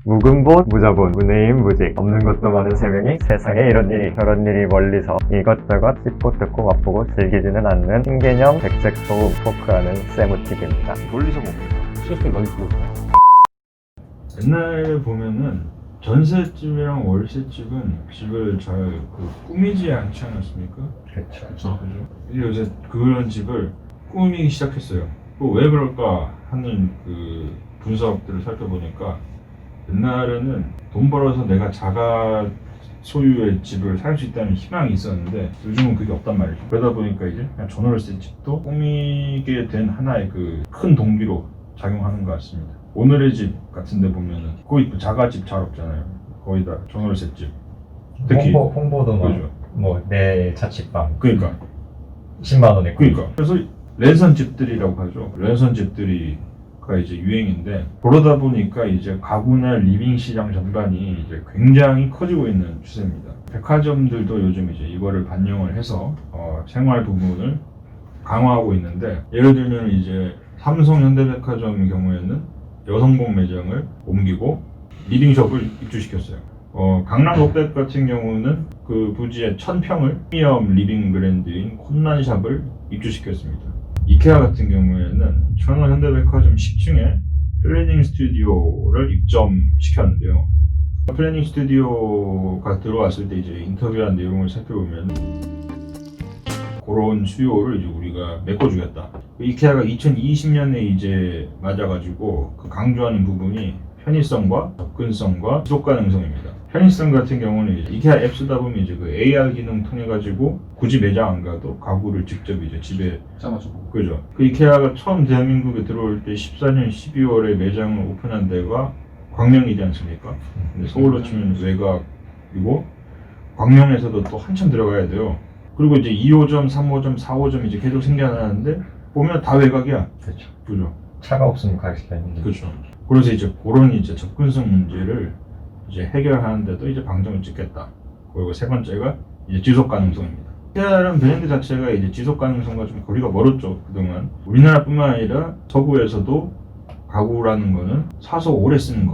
묵은본, 무자본, 무내임, 무직 없는 것도 많은 세 명이 세상에 이런 일이 저런 일이 멀리서 이것저것 씹고 뜯고 맛보고 즐기지는 않는 신개념 백색 소음 토크하는 세무TV입니다. 멀리서 봅니다. 시스템 많이 쓰고 있어요. 옛날에 보면은 전셋집이랑 월세집은 집을 잘 꾸미지 않지 않았습니까? 그렇죠. 이제 요새 그런 집을 꾸미기 시작했어요. 왜 그럴까 하는 그 분석들을 살펴보니까 옛날에는 돈 벌어서 내가 자가 소유의 집을 살 수 있다는 희망이 있었는데 요즘은 그게 없단 말이죠. 그러다 보니까 이제 그냥 전월세 집도 꾸미게 된 하나의 그 큰 동기로 작용하는 것 같습니다. 오늘의 집 같은 데 보면은 거의 자가집 잘 없잖아요. 거의 다 전월세 집. 특히 홍보도 그죠. 내 자취방 그러니까 10만 원에 그래서 랜선 집들이라고 하죠. 랜선 집들이가 이제 유행인데 그러다 보니까 이제 가구나 리빙 시장 전반이 이제 굉장히 커지고 있는 추세입니다. 백화점들도 요즘 이제 이거를 반영을 해서 생활 부분을 강화하고 있는데 예를 들면 이제 삼성 현대백화점의 경우에는 여성복 매장을 옮기고 리빙숍을 입주시켰어요. 강남 롯데 같은 경우는 그 부지에 1000평을 프리미엄 리빙 브랜드인 콘난샵을 입주시켰습니다. 이케아 같은 경우에는 천원 현대백화점 10층에 플래닝 스튜디오를 입점시켰는데요. 플래닝 스튜디오가 들어왔을 때 이제 인터뷰한 내용을 살펴보면 그런 수요를 이제 우리가 메꿔주겠다. 이케아가 2020년에 이제 맞아가지고 그 강조하는 부분이 편의성과 접근성과 지속 가능성입니다. 편의성 같은 경우는 이제 이케아 앱 쓰다 보면 이제 그 AR 기능 통해 가지고 굳이 매장 안 가도 가구를 직접 이제 집에 짜맞추고. 그죠. 그 이케아가 처음 대한민국에 들어올 때 14년 12월에 매장을 오픈한 데가 광명이지 않습니까? 근데 서울로 치면 외곽이고 광명에서도 또 한참 들어가야 돼요. 그리고 이제 2호점, 3호점, 4호점 이제 계속 생겨나는데 보면 다 외곽이야. 그렇죠. 그죠. 차가 없으면 갈 수가 있는데 그렇죠. 그래서 이제 그런 이제 접근성 문제를 이제 해결하는데도 이제 방점을 찍겠다. 그리고 세 번째가 이제 지속 가능성입니다. 이케아라는 브랜드 자체가 이제 지속 가능성과 좀 거리가 멀었죠. 그동안 우리나라뿐만 아니라 서구에서도 가구라는 거는 사서 오래 쓰는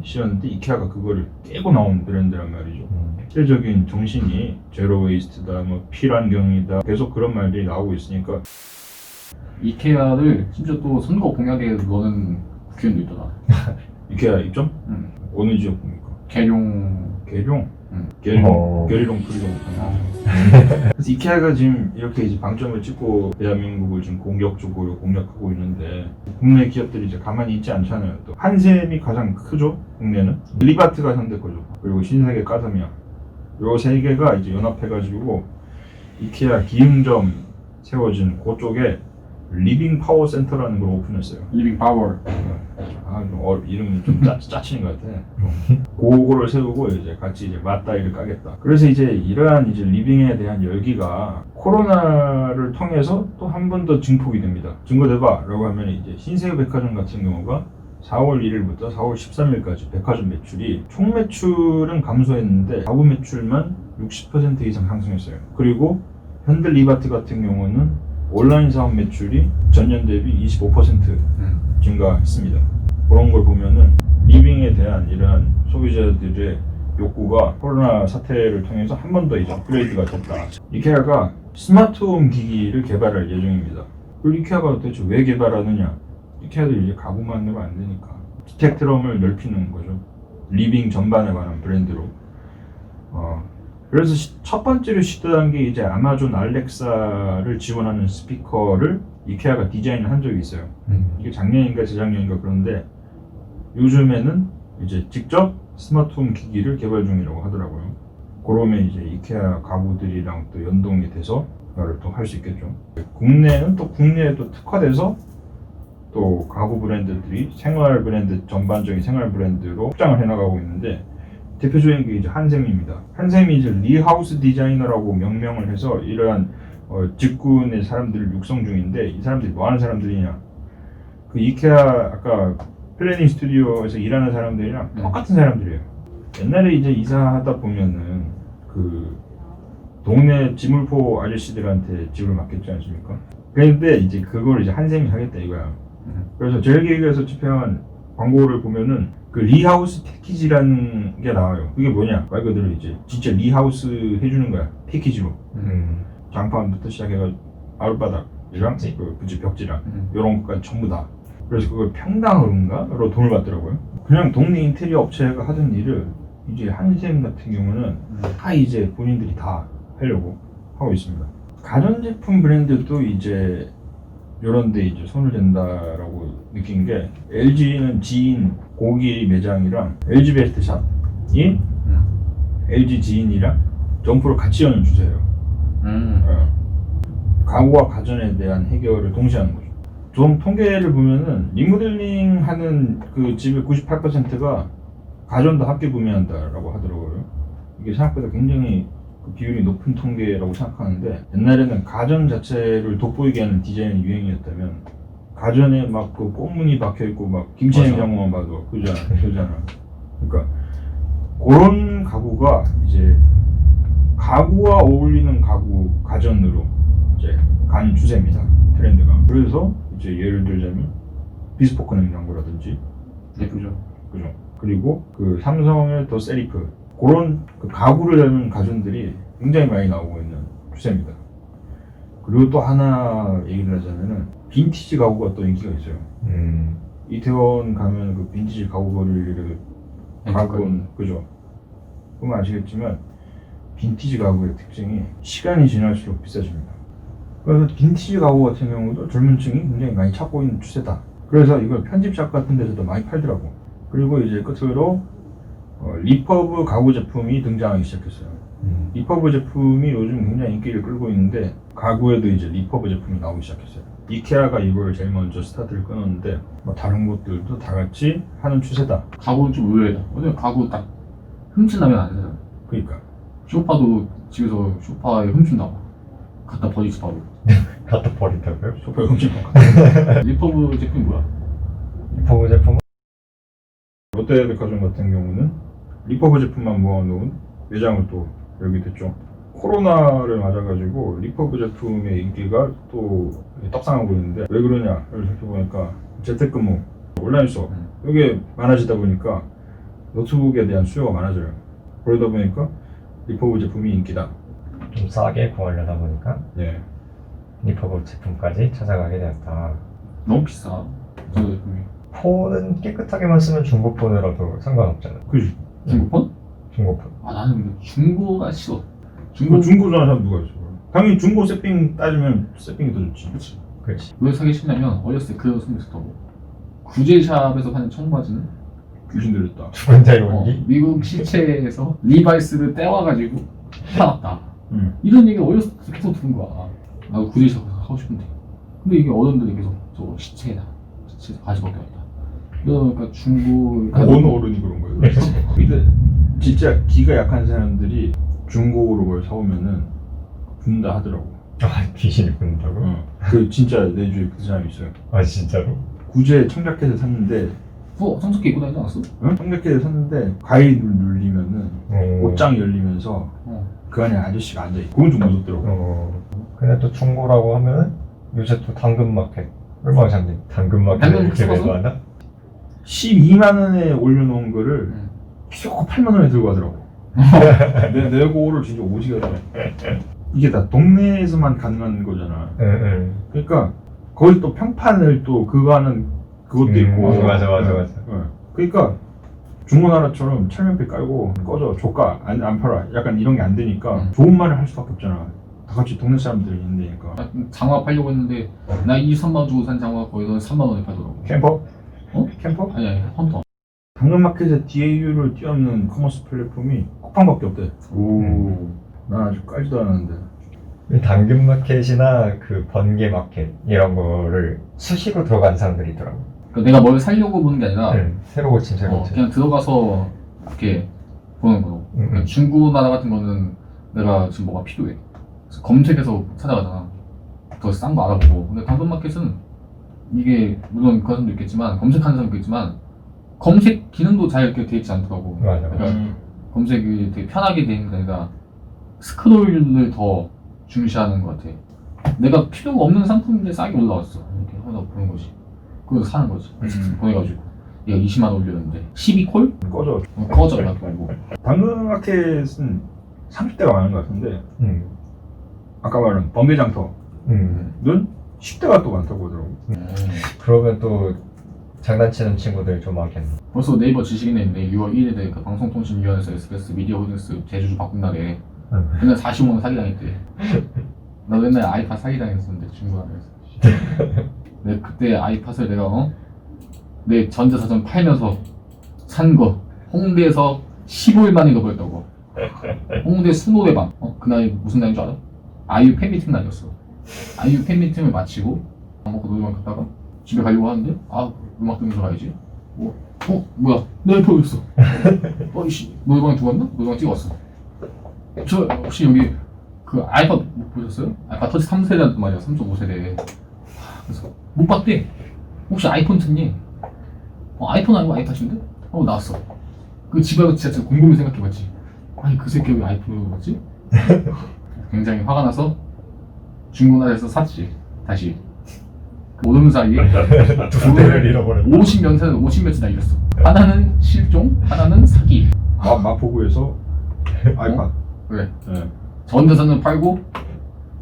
것이었는데 이케아가 그거를 깨고 나온 브랜드란 말이죠. 실질적인 정신이 제로 웨이스트다, 뭐 필환경이다, 계속 그런 말들이 나오고 있으니까 이케아를 심지어 또 선거 공약에 넣는 국회의원도 있더라. 이케아 입점? 응. 어느 지역 봅니까? 계룡. 계룡? 응. 게리롱 프리롱. 그래서 이케아가 지금 이렇게 이제 방점을 찍고 대한민국을 지금 공격적으로 공략하고 있는데 국내 기업들이 이제 가만히 있지 않잖아요. 또 한샘이 가장 크죠. 국내는 리바트가 현대 거죠. 그리고 신세계 까드미아 요 세 개가 이제 연합해가지고 이케아 기흥점 세워진 그쪽에 리빙 파워 센터라는 걸 오픈했어요. 리빙 파워. 이름이 좀 짜치는 것 같아. 그거를 세우고 이제 같이 이제 맞다이를 까겠다. 그래서 이제 이러한 이제 리빙에 대한 열기가 코로나를 통해서 또 한 번 더 증폭이 됩니다. 증거대봐라고 하면 이제 신세계 백화점 같은 경우가 4월 1일부터 4월 13일까지 백화점 매출이 총 매출은 감소했는데 가구 매출만 60% 이상 상승했어요. 그리고 현대 리바트 같은 경우는 온라인 사업 매출이 전년 대비 25% 증가했습니다. 그런 걸 보면은 리빙에 대한 이러한 소비자들의 욕구가 코로나 사태를 통해서 한 번 더 이제 업그레이드가 됐다. 이케아가 스마트홈 기기를 개발할 예정입니다. 그리고 이케아가 도대체 왜 개발하느냐? 이케아도 이제 가구만으로 안 되니까 스펙트럼을 넓히는 거죠. 리빙 전반에 관한 브랜드로. 그래서 첫 번째로 시도한 게 이제 아마존 알렉사를 지원하는 스피커를 이케아가 디자인을 한 적이 있어요. 이게 작년인가 재작년인가 그런데 요즘에는 이제 직접 스마트홈 기기를 개발 중이라고 하더라고요. 그러면 이제 이케아 가구들이랑 또 연동이 돼서 그거를 또 할 수 있겠죠. 국내는 또 국내에 또 특화돼서 또 가구 브랜드들이 생활 브랜드 전반적인 생활 브랜드로 확장을 해나가고 있는데 대표적인 게 이제 한샘입니다. 한샘이 이제 리하우스 디자이너라고 명명을 해서 이러한 직군의 사람들을 육성 중인데 이 사람들이 뭐 하는 사람들이냐? 그 이케아 아까 플래닝 스튜디오에서 일하는 사람들이랑 똑같은 사람들이에요. 옛날에 이제 이사하다 보면은 그 동네 지물포 아저씨들한테 집을 맡겼지 않습니까? 그런데 이제 그걸 이제 한샘이 하겠다 이거야. 그래서 제일기획에서 집행한 광고를 보면은 그 리하우스 패키지라는 게 나와요. 그게 뭐냐? 말 그대로 이제 진짜 리하우스 해주는 거야. 패키지로. 장판부터 시작해가지고 아울바닥이랑 그 그치 벽지랑 이런 것까지 전부 다. 그래서 그걸 평당으로인가로 돈을 받더라고요. 그냥 동네 인테리어 업체가 하던 일을 이제 한샘 같은 경우는 다 이제 본인들이 다 하려고 하고 있습니다. 가전제품 브랜드도 이제 이런데 이제 손을 댄다라고 느낀 게 LG는 지인 고기 매장이랑 LG 베스트샵이 LG 지인이랑 점포를 같이 여는 추세예요. 가구와 가전에 대한 해결을 동시에 하는 거죠. 좀 통계를 보면은 리모델링 하는 그 집의 98%가 가전도 함께 구매한다라고 하더라고요. 이게 생각보다 굉장히 그 비율이 높은 통계라고 생각하는데 옛날에는 가전 자체를 돋보이게 하는 디자인이 유행이었다면 가전에 막 그 꽃무늬 박혀있고 막 김치냉장고만 봐도 그잖아. 그러니까 그런 가구가 이제 가구와 어울리는 가구 가전으로 이제 간 추세입니다. 트렌드가. 그래서 이제 예를 들자면 비스포크 냉장고라든지 네, 그죠. 그죠. 그리고 그 삼성의 더 세리프 그런 그 가구를 다루는 가전들이 굉장히 많이 나오고 있는 추세입니다. 그리고 또 하나 얘기를 하자면은 빈티지 가구가 또 인기가 있어요. 이태원 가면 그 빈티지 가구 거리를 가본 그죠. 보면 아시겠지만 빈티지 가구의 특징이 시간이 지날수록 비싸집니다. 그래서 빈티지 가구 같은 경우도 젊은 층이 굉장히 많이 찾고 있는 추세다. 그래서 이걸 편집샵 같은 데서도 많이 팔더라고. 그리고 이제 끝으로 리퍼브 가구 제품이 등장하기 시작했어요. 리퍼브 제품이 요즘 굉장히 인기를 끌고 있는데 가구에도 이제 리퍼브 제품이 나오기 시작했어요. 이케아가 이걸 제일 먼저 스타트를 끊었는데 뭐 다른 곳들도 다 같이 하는 추세다. 가구는 좀 의외다. 왜냐면 가구 딱 흠집나면 안 되잖아. 그러니까 소파도 집에서 소파에 흠집 나와. 갖다 버리지 바로. 갖다 버린다고요? 소파에 훔치는 것 같아요. 리퍼브 제품이 뭐야? 리퍼브 제품은 롯데백화점 같은 경우는 리퍼브 제품만 모아놓은 매장을 또 열게 됐죠. 코로나를 맞아가지고 리퍼브 제품의 인기가 또 떡상하고 있는데 왜 그러냐를 살펴보니까 재택근무, 온라인 수업 이게 많아지다 보니까 노트북에 대한 수요가 많아져요. 그러다 보니까 리퍼브 제품이 인기다. 좀 싸게 구하려다 보니까 네. 리퍼브 제품까지 찾아가게 되었다. 너무 비싸. 저 제품이. 폰은 깨끗하게만 쓰면 중고폰이라도 상관없잖아. 그지. 중고폰? 중고폰. 아 나는 근데 중고가 싫어. 중고 좋아하는 사람 누가 있어? 당연히 중고 세핑 따지면 세핑이 더 좋지. 그렇지. 그렇지. 왜 사기 싫냐면 어렸을 때 그런 소리 있었다고. 구제샵에서 파는 청바지는 귀신 들렸다. 죽은 자의 온기? 미국 시체에서 리바이스를 떼와가지고 팔았다. 이런 얘기를 어렸을 때 계속 들은 거야. 나도 구제샵 하고 싶은데. 근데 이게 어른들이 계속 저거 시체다. 시체 바지 벗겨왔다. 그러니까 중고 어느 어른이 그런 거예요? 근데 진짜 기가 약한 사람들이 중고로 뭘 사오면은 군다 하더라고. 아, 귀신이 꾼다고? 그 진짜 내 주위에 그 사람이 있어요. 아, 진짜로? 구제 청자켓을 샀는데 청소기 입고 다니지 않았어? 청자켓을 샀는데 가위를 눌리면은 옷장이 열리면서 어. 그 안에 아저씨가 앉아있고 그건 좀 무섭더라고. 근데 또 중고라고 하면은 요새 또 당근마켓 얼마나 잡니? 당근마켓에 당근 이렇게 써서? 매도하나? 12만 원에 올려놓은 거를 계속 8만 원에 들고 가더라고. 내고를 진짜 오지게 하더라고. 이게 다 동네에서만 가능한 거잖아. 응. 그러니까 거기 또 평판을 또 그거 하는 그것도 있고. 맞아. 그러니까 중고나라처럼 철면피 깔고 꺼져 조까 안 팔아 약간 이런 게 안 되니까 좋은 말을 할 수밖에 없잖아. 다 같이 동네 사람들이 있는데니까. 나 장화 팔려고 했는데 나 23만 주고 산 장화 거기서 3만 원에 팔더라고. 캠퍼? 어? 캠퍼? 아니 헌터. 당근마켓의 DAU를 뛰어넘는 커머스 플랫폼이 쿠팡밖에 없대. 난 아직 깔지도 않았는데. 당근마켓이나 그 번개마켓 이런 거를 수시로 들어간 사람들이 있더라고. 그러니까 내가 뭘 살려고 보는 게 아니라 새로 고침 그냥 들어가서 이렇게 보는 거. 그러니까 중고나라 같은 거는 내가 지금 뭐가 필요해. 그래서 검색해서 찾아가잖아. 더 싼 거 알아보고. 근데 당근마켓은 이게 물론 그런 사람도 있겠지만 검색하는 사람도 있겠지만 검색 기능도 잘 이렇게 돼 있지 않더라고. 맞아. 그러니까 검색이 되게 편하게 돼 있는 게 아니라 스크롤을 더 중시하는 것 같아. 내가 필요가 없는 상품인데 싸게 올라왔어. 이렇게 하다 보는 거지. 그래서 사는 거지. 보내가지고. 얘가 20만 원 올렸는데 12콜? 꺼져. 꺼져 가지고 당근마켓은 30대가 많은 것 같은데 아까 말한 번개장터는 음. 10대가 또 많다고 하더라고. 그러면 또 장난치는 친구들 좀 많겠네. 벌써 네이버 지식인에 있네. 6월 1일에 그 방송통신위원회에서 SBS 미디어 홀딩스 제주주 바꾼 날에 맨날 45만 원 사기당했대. 나도 옛날에 아이팟 사기당했었는데 중고나라에서. 내가 그때 아이팟을 내가 내 전자사전 팔면서 산 거 홍대에서 15일 만에 잃어버렸다고. 홍대 수노래방 그날 무슨 날인 줄 알아? 아이유 팬미팅 날이었어. 아이유 팬미팅을 마치고 밥 먹고 노래방 갔다가 집에 가려고 하는데 음악 들으면서 가야지. 뭐야 내 아이폰 어딨어? 이씨 노래방에 두고 왔나? 노래방 찍어왔어. 저 혹시 여기 그 아이팟 못 보셨어요? 아이팟 터치 3세대란 말이야. 3.5세대. 그래서 못 봤대. 혹시 아이폰 찾니? 아이폰 아니고 아이팟인데? 나왔어. 그 집에 와서 진짜 곰곰이 생각해봤지. 아니 그 새끼 왜 아이폰을 먹었지? 굉장히 화가 나서 중고나라에서 샀지. 다시 모르는 사이에 두 대를 잃어버렸다. 50년세는 50몇째 다 잃었어. 하나는 실종, 하나는 사기. 마포구에서 아이팟. 그래. 네. 전자사는 팔고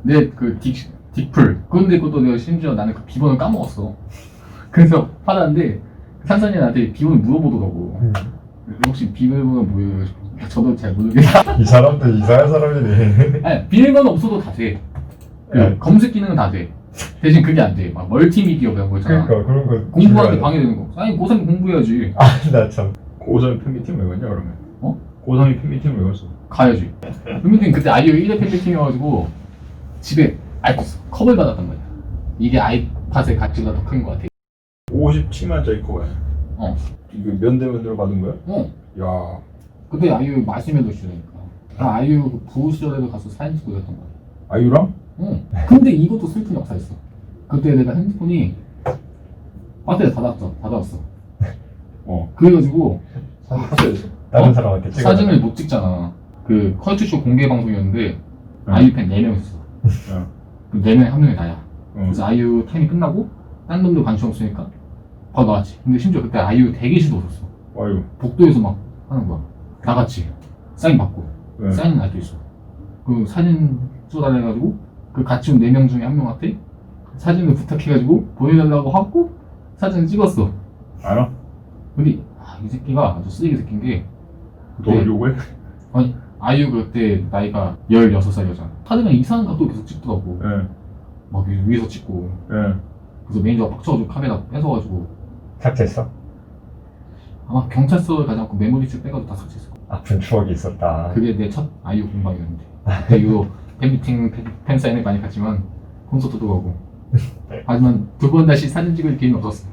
내 그 딕풀 근데 그것도 내가 심지어 나는 그 비번을 까먹었어. 그래서 받았는데 산산이 나한테 비번을 물어보더라고. 혹시 비밀번호 뭐예요? 저도 잘 모르겠어요. 이 사람도 이상한 사람이네. 아니 비밀번호 없어도 다 돼. 그 검색 기능은 다 돼. 대신 그게 안 돼. 막 멀티미디어 이런 거 있잖아. 그러니까 그런 거 공부하는데 방해되는 거. 아니 고3 공부해야지. 나 참. 고3이 팬미팅 왜 갔냐 그러면? 고3이 팬미팅 왜 갔어? 가야지. 팬미팅 그때 아이유 1회 팬미팅이어가지고 집에 아이폰 컵을 받았단 말이야. 이게 아이팟의 가치보다 더 큰 거 같아. 57만짜리 컵에. 이거 면대면으로 받은 거야? 야. 그때 아이유 마시멜로 시절이니까. 나 아이유 그 부후 시절에도 가서 사진 찍고 이랬단 말이야. 아이유랑? 근데 이것도 슬픈 역사 있어. 그때 내가 핸드폰이 배터리가 다 닿았어. 그래가지고 다른 사람한테 찍어. 사진을 못 찍잖아. 그 컬투쇼 공개 방송이었는데 아이유 팬 4명 있었어. 그 4명에 한 명이 나야. 그래서 아이유 타임이 끝나고 딴 놈들 관심 없으니까 바로 나왔지. 근데 심지어 그때 아이유 대기실도 없었어. 아이유. 복도에서 막 하는 거야. 다 같이 사인 받고. 사인은 아직도 있어. 그 사진 찍어달래가지고 그 같이 온 4명 중에 한 명한테 사진을 부탁해가지고 보내달라고 하고 사진을 찍었어. 알아? 근데 이 새끼가 아주 쓰레기 새끼인 게 너 요구해? 아니 아이유 그때 나이가 16살이었잖아. 사진을 이상한 각도 계속 찍더라고. 막 위에서 찍고. 그래서 매니저가 빡쳐가지고 카메라 뺏어가지고 삭제했어? 아마 경찰서에 가지 않고 메모리칩 빼가지고 다 삭제했어. 아픈 추억이 있었다. 그게 내 첫 아이유 공방이었는데 그때 이후로 팬미팅 팬사인회 많이 갔지만 콘서트도 가고 하지만 2번 다시 사진 찍을 기회는 없었어.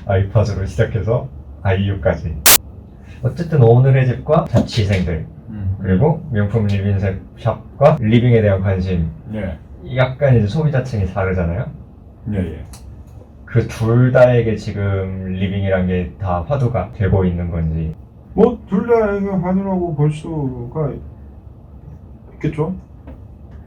아이팟으로 시작해서 아이유까지. 어쨌든 오늘의 집과 자취생들 그리고 명품 리빙 샵과 리빙에 대한 관심 예. 약간 이제 소비자층이 다르잖아요. 예. 그 둘 다에게 지금 리빙이란 게 다 화두가 되고 있는 건지. 뭐 둘 다 이거 하느라고 볼 수가 있겠죠.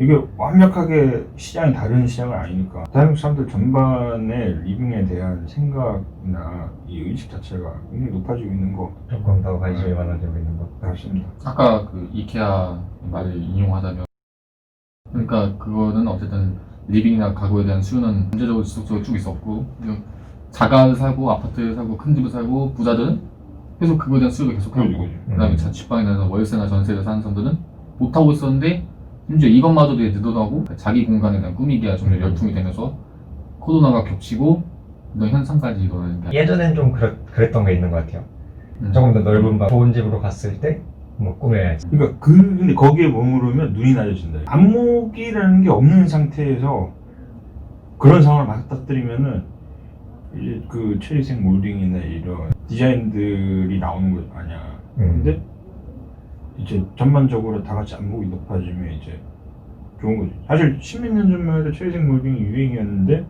이게 완벽하게 시장이 다른 시장은 아니니까 대한민국 사람들 전반의 리빙에 대한 생각이나 이 의식 자체가 굉장히 높아지고 있는 거 조금 더 관심이 많아지고 있는 것 같습니다. 아까 그 이케아 말을 인용하자면 그러니까 그거는 어쨌든 리빙이나 가구에 대한 수요는 전체적으로 지속적으로 쭉 있었고 자가를 사고 아파트를 사고 큰 집을 사고 부자들은 계속 그거에 대한 수요가 계속하고 그 다음에 자취방이나 월세나 전세를 사는 사람들은 못하고 있었는데 심지어 이것마저도 늘어나고 자기 공간에 대한 꾸미기가 좀 열풍이 되면서 코로나가 겹치고 이런 현상까지 일어나는 게 예전엔 좀 그랬던 게 있는 것 같아요. 조금 더 넓은 방 좋은 집으로 갔을 때 뭐 꾸며야지. 그러니까 근데 거기에 머무르면 눈이 낮아진다. 안목이라는 게 없는 상태에서 그런 상황을 맞닥뜨리면은 이제 그 체리색 몰딩이나 이런 디자인들이 나오는 거 아니야. 근데 이제 전반적으로 다 같이 안목이 높아지면 이제 좋은 거지. 사실 10몇 년 전만 해도 체리색 몰딩이 유행이었는데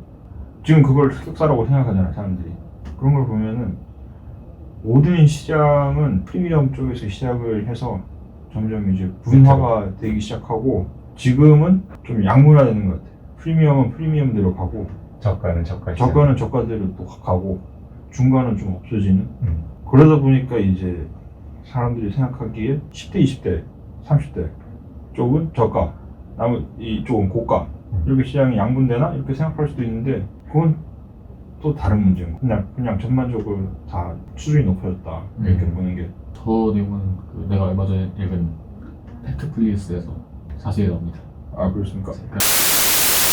지금 그걸 흑역사라고 생각하잖아 사람들이. 그런 걸 보면은 모든 시장은 프리미엄 쪽에서 시작을 해서 점점 이제 분화가 되기 시작하고 지금은 좀 양분화되는 것 같아. 프리미엄은 프리미엄대로 가고 저가는 저가대로 또 가고 중간은 좀 없어지는. 그러다 보니까 이제 사람들이 생각하기에 10대, 20대, 30대 쪽은 저가, 나머지 이쪽은 고가 이렇게 시장이 양분되나 이렇게 생각할 수도 있는데 그건 또 다른 문제인 거예요. 그냥 전반적으로 다 수준이 높아졌다 이렇게 보는 게. 저 내용은 그 내가 얼마 전에 읽은 팩트플리스에서 자세히 나옵니다. 아 그렇습니까? 그러니까